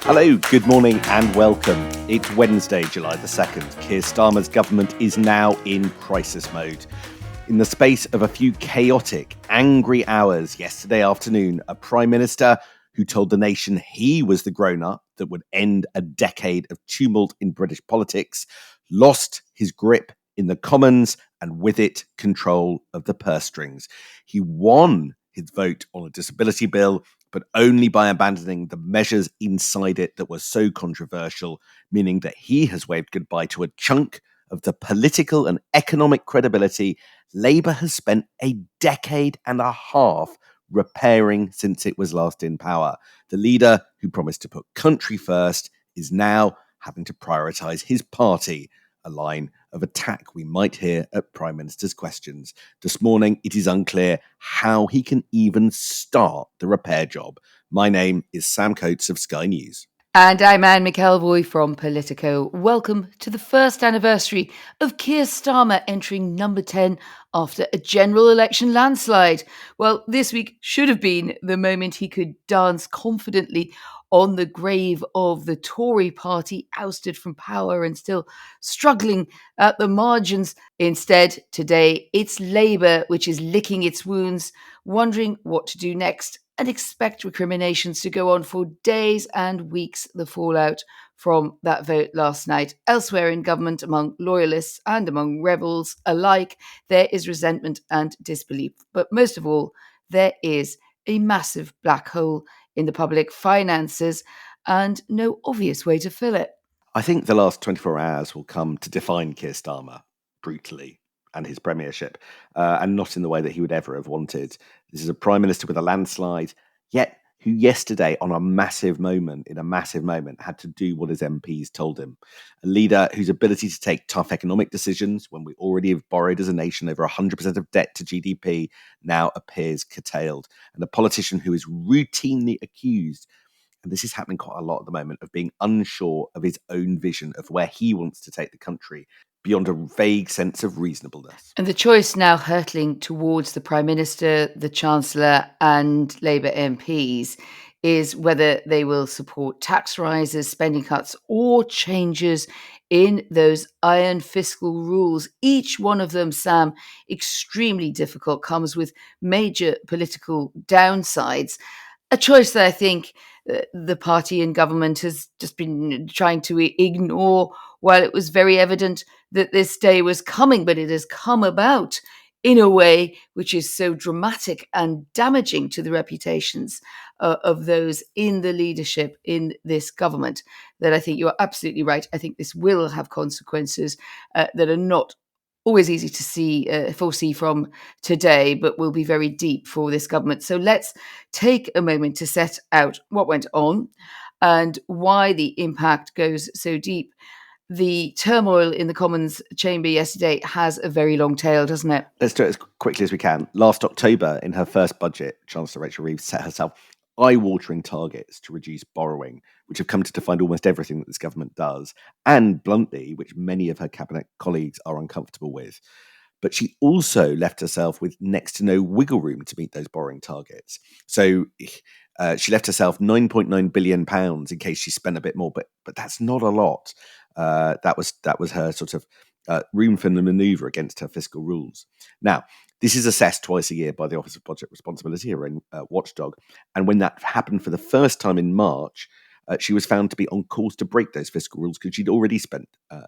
Hello, good morning and welcome. It's Wednesday, July the 2nd. Keir Starmer's government is now in crisis mode. In the space of a few chaotic, angry hours yesterday afternoon, a Prime Minister who told the nation he was the grown-up that would end a decade of tumult in British politics lost his grip in the Commons and with it control of the purse strings. He won his vote on a disability bill, but only by abandoning the measures inside it that were so controversial, meaning that he has waved goodbye to a chunk of the political and economic credibility Labour has spent a decade and a half repairing since it was last in power. The leader who promised to put country first is now having to prioritise his party, a line of attack we might hear at Prime Minister's questions. This morning, it is unclear how he can even start the repair job. My name is Sam Coates of Sky News. And I'm Anne McElvoy from Politico. Welcome to the first anniversary of Keir Starmer entering number 10 after a general election landslide. Well, this week should have been the moment he could dance confidently on the grave of the Tory party, ousted from power and still struggling at the margins. Instead, today, it's Labour which is licking its wounds, wondering what to do next, and expect recriminations to go on for days and weeks. The fallout from that vote last night. Elsewhere in government, among loyalists and among rebels alike, there is resentment and disbelief. But most of all, there is a massive black hole in the public finances and no obvious way to fill it. I think the last 24 hours will come to define Keir Starmer brutally and his premiership, and not in the way that he would ever have wanted. This is a Prime Minister with a landslide, yet who yesterday, in a massive moment, had to do what his MPs told him. A leader whose ability to take tough economic decisions when we already have borrowed as a nation over 100% of debt to GDP now appears curtailed. And a politician who is routinely accused, and this is happening quite a lot at the moment, of being unsure of his own vision of where he wants to take the country beyond a vague sense of reasonableness. And the choice now hurtling towards the Prime Minister, the Chancellor, and Labour MPs is whether they will support tax rises, spending cuts, or changes in those iron fiscal rules. Each one of them, Sam, extremely difficult, comes with major political downsides. A choice that I think the party in government has just been trying to ignore, while it was very evident that this day was coming, but it has come about in a way which is so dramatic and damaging to the reputations of those in the leadership in this government that I think you're absolutely right. I think this will have consequences that are not always easy to foresee from today, but will be very deep for this government. So let's take a moment to set out what went on and why the impact goes so deep. The turmoil in the Commons chamber yesterday has a very long tail, doesn't it? Let's do it as quickly as we can. Last October, in her first budget, Chancellor Rachel Reeves set herself eye-watering targets to reduce borrowing, which have come to define almost everything that this government does, and bluntly, which many of her cabinet colleagues are uncomfortable with. But she also left herself with next to no wiggle room to meet those borrowing targets. So she left herself £9.9 billion in case she spent a bit more, but that's not a lot. That was her sort of room for the manoeuvre against her fiscal rules. Now, this is assessed twice a year by the Office of Budget Responsibility, her own watchdog. And when that happened for the first time in March, she was found to be on course to break those fiscal rules because she'd already spent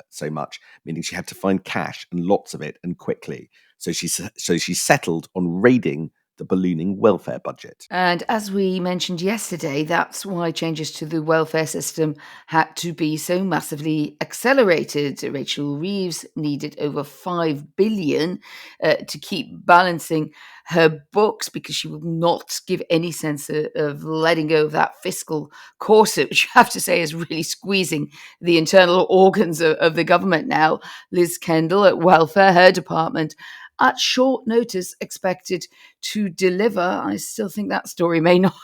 so much, meaning she had to find cash and lots of it and quickly. So she settled on raiding the ballooning welfare budget. And as we mentioned yesterday, that's why changes to the welfare system had to be so massively accelerated. Rachel Reeves needed over $5 billion to keep balancing her books because she would not give any sense of letting go of that fiscal corset, which you have to say is really squeezing the internal organs of the government now. Liz Kendall at Welfare, her department, at short notice expected to deliver. I still think that story may not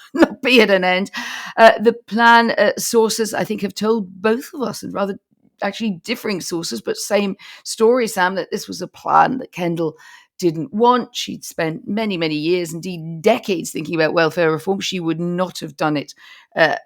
be at an end. The plan sources, I think, have told both of us, and rather actually differing sources, but same story, Sam, that this was a plan that Kendall didn't want. She'd spent many, many years, indeed decades, thinking about welfare reform. She would not have done it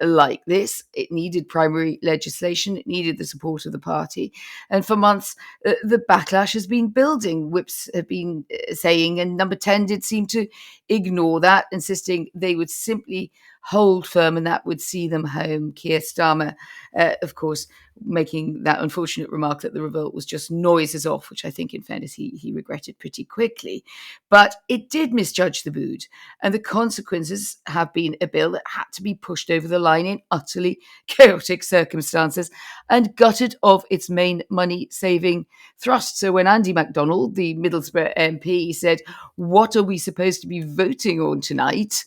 like this. It needed primary legislation. It needed the support of the party. And for months, the backlash has been building. Whips have been saying, and Number 10 did seem to ignore that, insisting they would simply hold firm and that would see them home. Keir Starmer, of course, making that unfortunate remark that the revolt was just noises off, which I think, in fairness, he regretted pretty quickly. But it did misjudge the mood, and the consequences have been a bill that had to be pushed over the line in utterly chaotic circumstances and gutted of its main money-saving thrust. So when Andy MacDonald, the Middlesbrough MP, said, "What are we supposed to be voting on tonight?"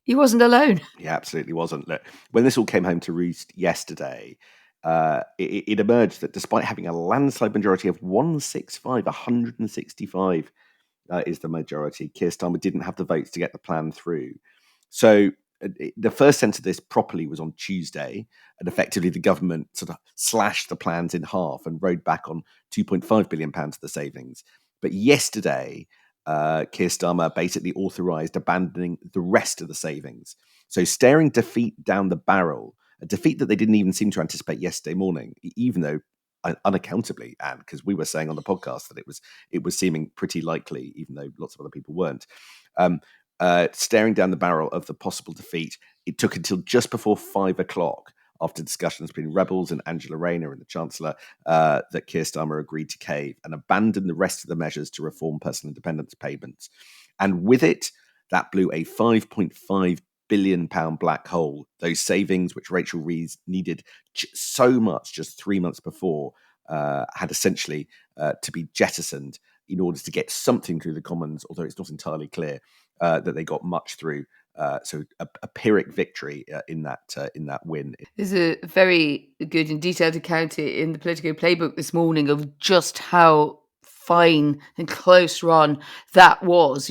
he wasn't alone. He absolutely wasn't. Look, when this all came home to roost yesterday, it emerged that despite having a landslide majority of 165 is the majority, Keir Starmer didn't have the votes to get the plan through. So the first sense of this properly was on Tuesday, and effectively the government sort of slashed the plans in half and rode back on £2.5 billion of the savings. But yesterday, Keir Starmer basically authorised abandoning the rest of the savings. So staring defeat down the barrel, a defeat that they didn't even seem to anticipate yesterday morning, even though unaccountably, and because we were saying on the podcast that it was seeming pretty likely, even though lots of other people weren't. Staring down the barrel of the possible defeat, it took until just before 5 o'clock, after discussions between Rebels and Angela Rayner and the Chancellor, that Keir Starmer agreed to cave and abandon the rest of the measures to reform personal independence payments. And with it, that blew a £5.5 billion black hole. Those savings, which Rachel Reeves needed so much just 3 months before, had essentially to be jettisoned in order to get something through the Commons, although it's not entirely clear that they got much through. So a Pyrrhic victory in that win. There's a very good and detailed account in the Politico playbook this morning of just how fine and close run that was,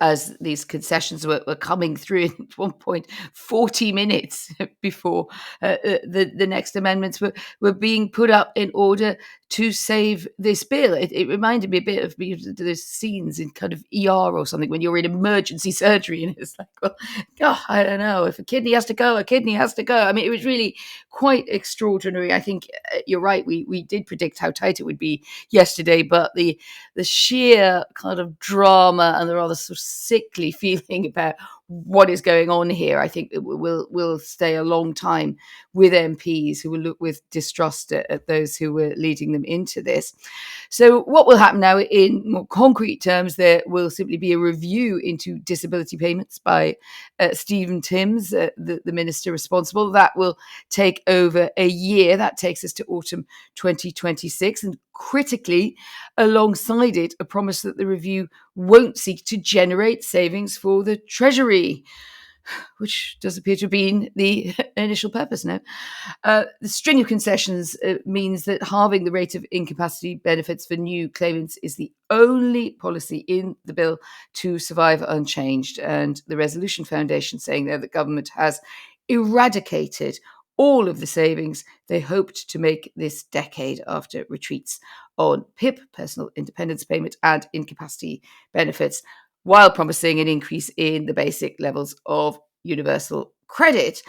as these concessions were coming through at one point 40 minutes before the next amendments were being put up in order to save this bill. It reminded me a bit of those scenes in kind of ER or something when you're in emergency surgery and it's like, well, God, I don't know, if a kidney has to go, a kidney has to go. I mean, it was really quite extraordinary. I think you're right. We did predict how tight it would be yesterday, but the sheer kind of drama and the rather sort of sickly feeling about what is going on here, I think it will stay a long time with MPs who will look with distrust at those who were leading them into this. So what will happen now in more concrete terms, there will simply be a review into disability payments by Stephen Timms, the minister responsible. That will take over a year. That takes us to autumn 2026. And critically, alongside it, a promise that the review won't seek to generate savings for the Treasury, which does appear to have been the initial purpose now. The string of concessions means that halving the rate of incapacity benefits for new claimants is the only policy in the bill to survive unchanged. And the Resolution Foundation saying there that government has eradicated all of the savings they hoped to make this decade after retreats on PIP, personal independence payment, and incapacity benefits, while promising an increase in the basic levels of universal credit.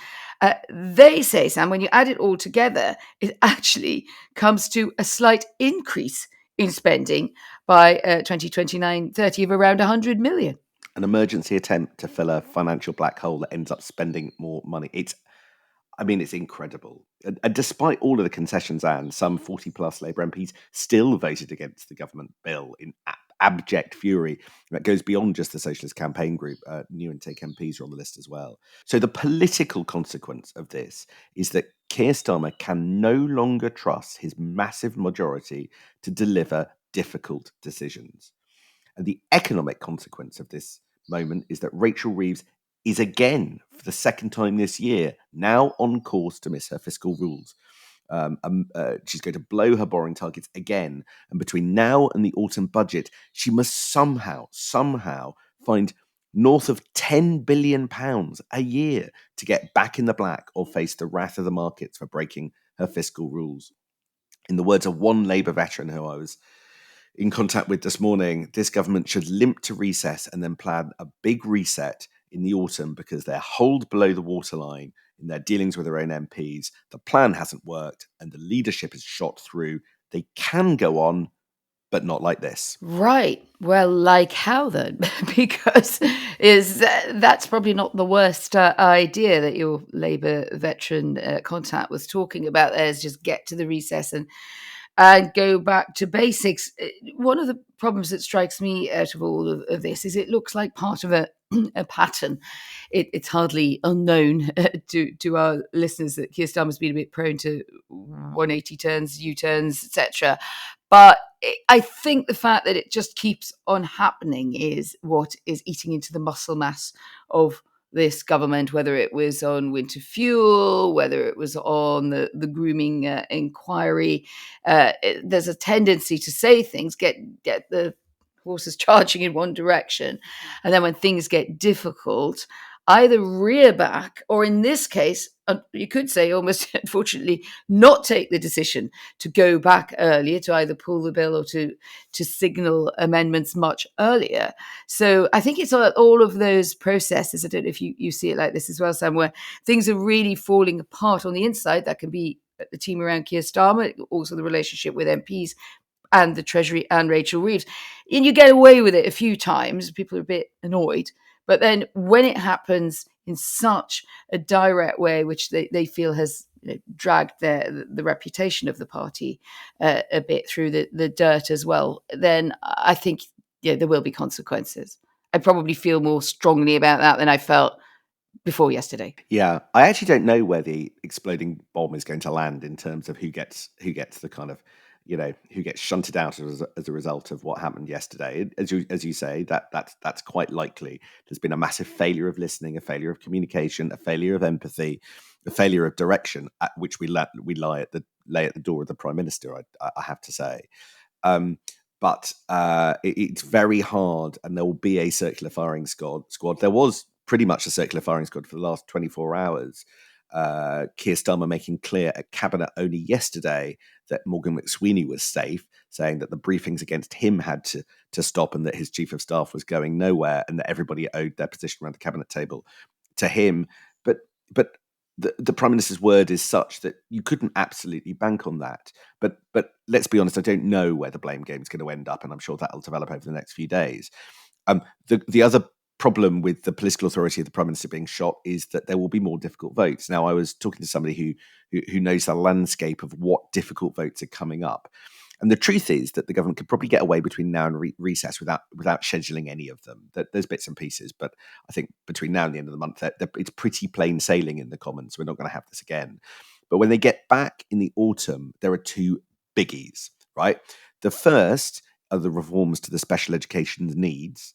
They say, Sam, when you add it all together, it actually comes to a slight increase in spending by 2029-30 of around 100 million. An emergency attempt to fill a financial black hole that ends up spending more money. It's incredible. And despite all of the concessions, and some 40 plus Labour MPs still voted against the government bill in abject fury that goes beyond just the Socialist Campaign Group. New intake MPs are on the list as well. So the political consequence of this is that Keir Starmer can no longer trust his massive majority to deliver difficult decisions. And the economic consequence of this moment is that Rachel Reeves is again, for the second time this year, now on course to miss her fiscal rules. She's going to blow her borrowing targets again. And between now and the autumn budget, she must somehow find north of £10 billion a year to get back in the black or face the wrath of the markets for breaking her fiscal rules. In the words of one Labour veteran who I was in contact with this morning, this government should limp to recess and then plan a big reset in the autumn because they're holed below the waterline in their dealings with their own MPs. The plan hasn't worked and the leadership is shot through. They can go on, but not like this. Right. Well, like how then? Because that's probably not the worst idea that your Labour veteran contact was talking about. There is just get to the recess and go back to basics. One of the problems that strikes me out of all of this is it looks like part of a pattern. It's hardly unknown to our listeners that Keir Starmer's been a bit prone to 180 turns, U-turns, etc. But I think the fact that it just keeps on happening is what is eating into the muscle mass of this government, whether it was on winter fuel, whether it was on the grooming inquiry. There's a tendency to say things, get the horses charging in one direction, and then when things get difficult, either rear back or, in this case, you could say almost unfortunately, not take the decision to go back earlier, to either pull the bill or to signal amendments much earlier. So I think it's all of those processes. I don't know if you see it like this as well, Sam, where things are really falling apart on the inside. That can be the team around Keir Starmer, also the relationship with MPs and the Treasury and Rachel Reeves. And you get away with it a few times. People are a bit annoyed. But then when it happens in such a direct way, which they feel has dragged the reputation of the party a bit through the dirt as well, then I think there will be consequences. I probably feel more strongly about that than I felt before yesterday. Yeah, I actually don't know where the exploding bomb is going to land in terms of who gets the kind of, who gets shunted out as a result of what happened yesterday. As you say, that's quite likely. There's been a massive failure of listening, a failure of communication, a failure of empathy, a failure of direction, at which we lay at the door of the Prime Minister. I have to say. But it's very hard, and there will be a circular firing squad. There was pretty much a circular firing squad for the last 24 hours. Keir Starmer making clear at Cabinet only yesterday that Morgan McSweeney was safe, saying that the briefings against him had to stop and that his chief of staff was going nowhere and that everybody owed their position around the Cabinet table to him. But the Prime Minister's word is such that you couldn't absolutely bank on that. But let's be honest, I don't know where the blame game is going to end up, and I'm sure that'll develop over the next few days. The other problem with the political authority of the Prime Minister being shot is that there will be more difficult votes. Now, I was talking to somebody who knows the landscape of what difficult votes are coming up. And the truth is that the government could probably get away between now and recess without scheduling any of them. There's bits and pieces, but I think between now and the end of the month, it's pretty plain sailing in the Commons. We're not going to have this again. But when they get back in the autumn, there are two biggies, right? The first are the reforms to the special education needs,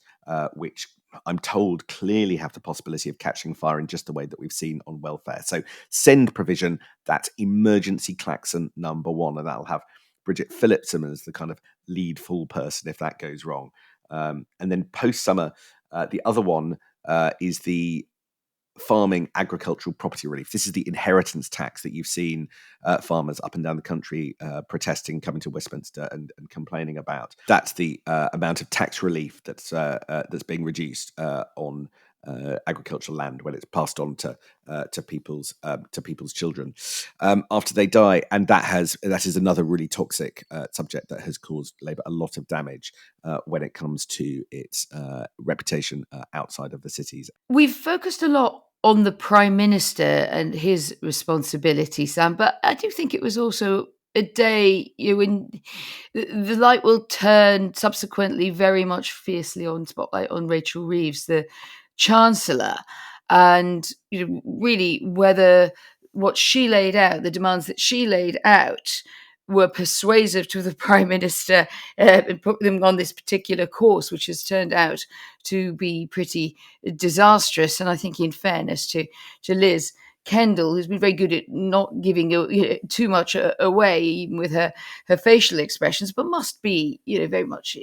which I'm told clearly have the possibility of catching fire in just the way that we've seen on welfare. So send provision, that's emergency klaxon number one, and that'll have Bridget Phillipson as the kind of lead fool person if that goes wrong. And then post-summer, the other one is the farming agricultural property relief. This is the inheritance tax that you've seen farmers up and down the country protesting, coming to Westminster and complaining about. That's the amount of tax relief that's being reduced on agricultural land when it's passed on to people's children after they die, and that is another really toxic subject that has caused Labour a lot of damage when it comes to its reputation outside of the cities. We've focused a lot on the Prime Minister and his responsibility, Sam, but I do think it was also a day when the light will turn subsequently very much fiercely on spotlight on Rachel Reeves, the Chancellor, and really whether what she laid out, the demands that she laid out, were persuasive to the Prime Minister and put them on this particular course, which has turned out to be pretty disastrous. And I think, in fairness to Liz Kendall, who's been very good at not giving too much away, even with her facial expressions, but must be very much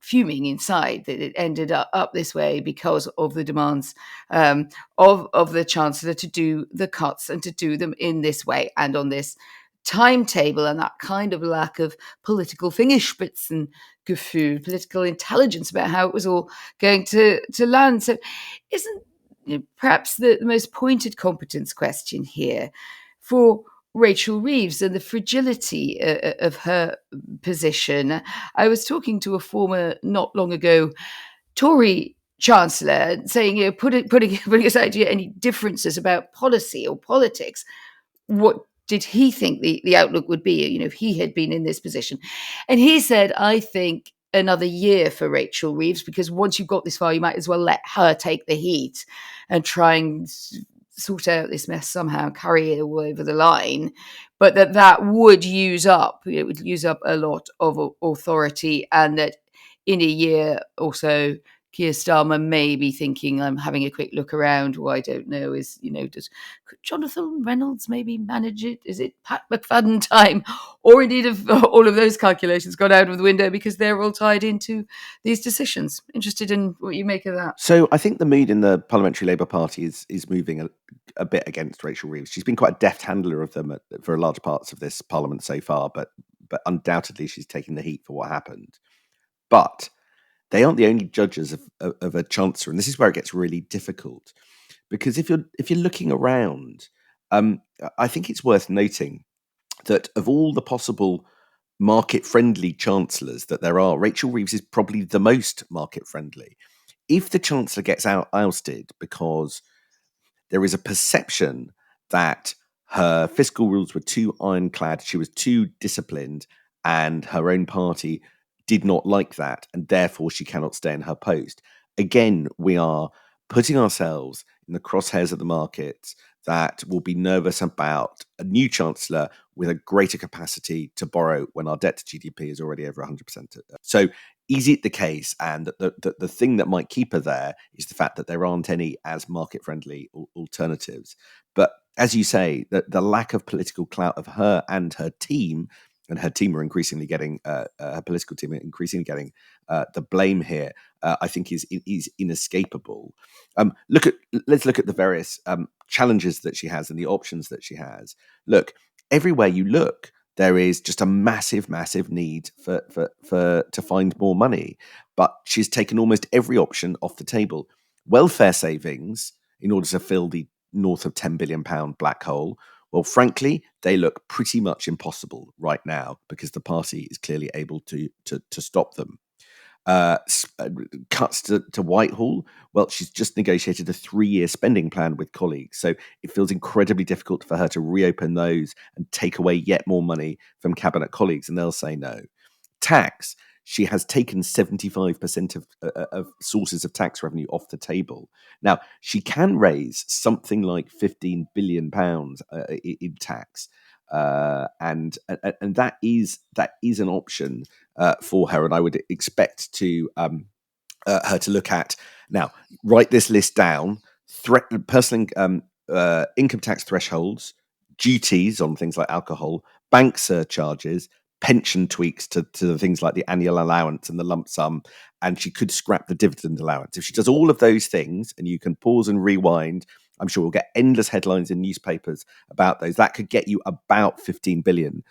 fuming inside that it ended up this way because of the demands of the Chancellor to do the cuts and to do them in this way and on this timetable, and that kind of lack of political fingerspitzengefühl gefühl, political intelligence about how it was all going to land. So isn't perhaps the most pointed competence question here for Rachel Reeves and the fragility of her position? I was talking to a former, not long ago, Tory chancellor saying, putting aside any differences about policy or politics, what did he think the outlook would be, if he had been in this position? And he said, I think another year for Rachel Reeves, because once you've got this far, you might as well let her take the heat and try and sort out this mess somehow, carry it all over the line. But that would use up, it would use up a lot of authority, and that in a year or so, Keir Starmer may be thinking, I'm having a quick look around. Who I don't know is, could Jonathan Reynolds maybe manage it? Is it Pat McFadden time? Or indeed, have all of those calculations gone out of the window because they're all tied into these decisions? Interested in what you make of that. So I think the mood in the Parliamentary Labour Party is moving a bit against Rachel Reeves. She's been quite a deft handler of them for large parts of this Parliament so far, but undoubtedly she's taking the heat for what happened. But they aren't the only judges of a chancellor, and this is where it gets really difficult. Because if you're looking around, I think it's worth noting that of all the possible market-friendly chancellors that there are, Rachel Reeves is probably the most market-friendly. If the chancellor gets ousted because there is a perception that her fiscal rules were too ironclad, she was too disciplined, and her own party did not like that, and therefore she cannot stay in her post. Again, we are putting ourselves in the crosshairs of the markets that will be nervous about a new chancellor with a greater capacity to borrow when our debt to GDP is already over 100%. So is it the case, and the thing that might keep her there is the fact that there aren't any as market-friendly alternatives? But as you say, the lack of political clout of her and her team, and her team are increasingly getting her political team are increasingly getting the blame here. I think is inescapable. Let's look at the various challenges that she has and the options that she has. Look, everywhere you look, there is just a massive need to find more money. But she's taken almost every option off the table. Welfare savings in order to fill the north of £10 billion black hole. Well, frankly, they look pretty much impossible right now because the party is clearly able to stop them. Cuts to Whitehall. Well, she's just negotiated a 3-year spending plan with colleagues. So it feels incredibly difficult for her to reopen those and take away yet more money from cabinet colleagues, and they'll say no. Tax. She has taken 75% of sources of tax revenue off the table. Now, she can raise something like £15 billion in tax. And that is an option for her, and I would expect her to look at. Now, write this list down: personal income tax thresholds, duties on things like alcohol, bank surcharges, pension tweaks to the things like the annual allowance and the lump sum, and she could scrap the dividend allowance. If she does all of those things, and you can pause and rewind, I'm sure we'll get endless headlines in newspapers about those. That could get you about 15 billion,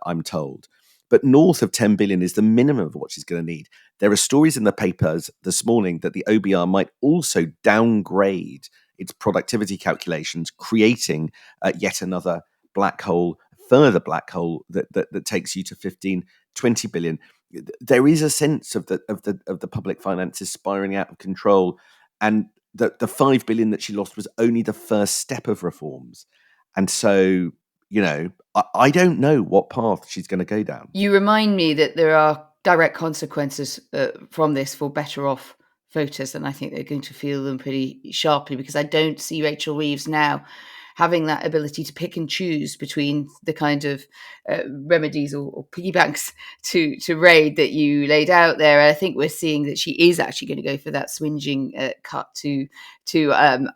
I'm told. But north of 10 billion is the minimum of what she's going to need. There are stories in the papers this morning that the OBR might also downgrade its productivity calculations, creating yet another black hole, further black hole that takes you to 15, 20 billion. There is a sense of the public finances spiraling out of control, and the 5 billion that she lost was only the first step of reforms. And so, I don't know what path she's going to go down. You remind me that there are direct consequences from this for better off voters, and I think they're going to feel them pretty sharply, because I don't see Rachel Reeves now having that ability to pick and choose between the kind of remedies or piggy banks to raid that you laid out there. I think we're seeing that she is actually going to go for that swinging cut to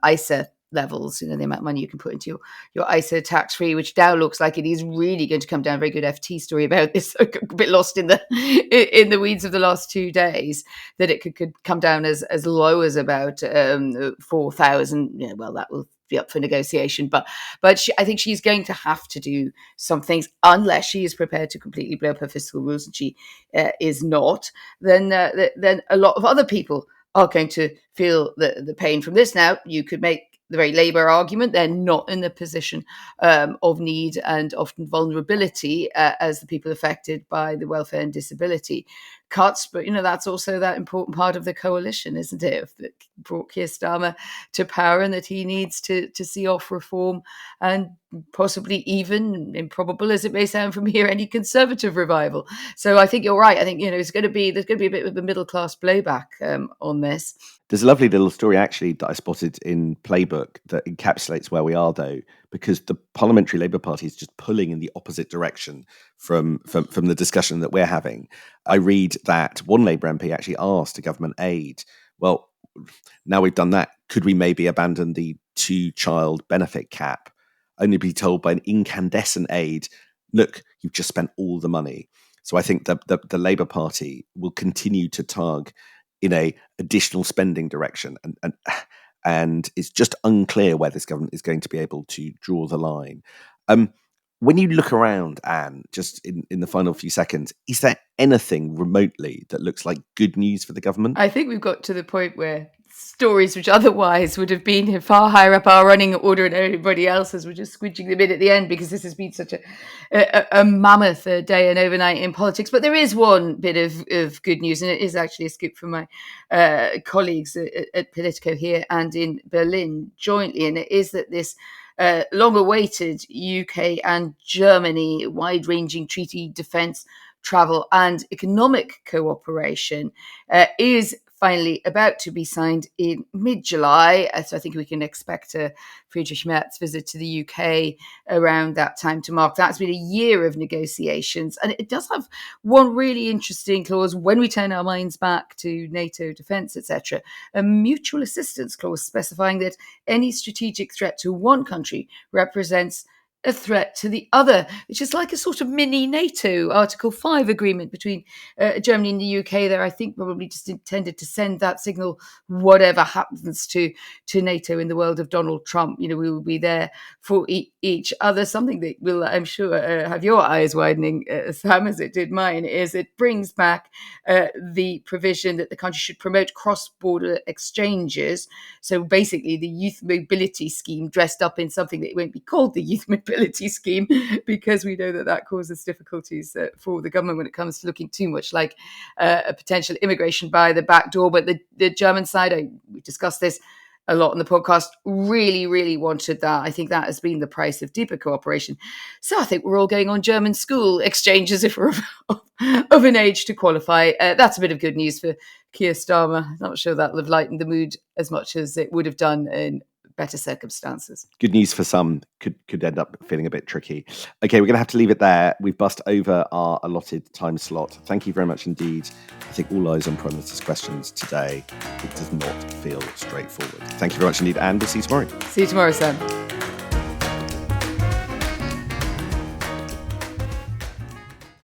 ISA levels, the amount of money you can put into your ISA tax-free, which now looks like it is really going to come down. Very good FT story about this, a bit lost in the weeds of the last 2 days, that it could come down as low as about 4,000. Well, that will be up for negotiation. But I think she's going to have to do some things unless she is prepared to completely blow up her fiscal rules, and she is not. Then a lot of other people are going to feel the pain from this. Now, you could make the very Labour argument. They're not in the position of need and often vulnerability as the people affected by the welfare and disability cuts. But, that's also that important part of the coalition, isn't it? That brought Keir Starmer to power, and that he needs to see off reform and possibly, even improbable as it may sound from here, any Conservative revival. So I think you're right. I think, there's going to be a bit of a middle class blowback on this. There's a lovely little story actually that I spotted in Playbook that encapsulates where we are, though, because the Parliamentary Labour Party is just pulling in the opposite direction from the discussion that we're having. I read that one Labour MP actually asked a government aide, well, now we've done that, could we maybe abandon the 2-child benefit cap? Only be told by an incandescent aide, look, you've just spent all the money. So I think the Labour Party will continue to tug in a additional spending direction, and it's just unclear where this government is going to be able to draw the line. When you look around, Anne, just in the final few seconds, is there anything remotely that looks like good news for the government? I think we've got to the point where stories which otherwise would have been far higher up our running order and everybody else's, we're just squidging them in at the end because this has been such a mammoth day and overnight in politics. But there is one bit of good news, and it is actually a scoop from my colleagues at Politico here and in Berlin jointly, and it is that this long-awaited UK and Germany wide-ranging treaty defence, travel and economic cooperation is finally about to be signed in mid-July. So I think we can expect a Friedrich Merz visit to the UK around that time to mark. That's been a year of negotiations. And it does have one really interesting clause when we turn our minds back to NATO defence, etc., a mutual assistance clause specifying that any strategic threat to one country represents a threat to the other, which is like a sort of mini NATO Article 5 agreement between Germany and the UK there, I think probably just intended to send that signal, whatever happens to NATO in the world of Donald Trump, we will be there for each other. Something that will, I'm sure, have your eyes widening, Sam, as it did mine, is it brings back the provision that the country should promote cross-border exchanges. So basically the youth mobility scheme dressed up in something that won't be called the youth mobility scheme, because we know that causes difficulties for the government when it comes to looking too much like a potential immigration by the back door. But the German side, we discussed this a lot on the podcast, really, really wanted that. I think that has been the price of deeper cooperation. So I think we're all going on German school exchanges if we're of an age to qualify. That's a bit of good news for Keir Starmer. Not sure that'll have lightened the mood as much as it would have done in better circumstances. Good news for some, could end up feeling a bit tricky. Okay, we're going to have to leave it there. We've bust over our allotted time slot. Thank you very much indeed. I think all eyes on Prime Minister's questions today. It does not feel straightforward. Thank you very much indeed, and we'll see you tomorrow. See you tomorrow, Sam.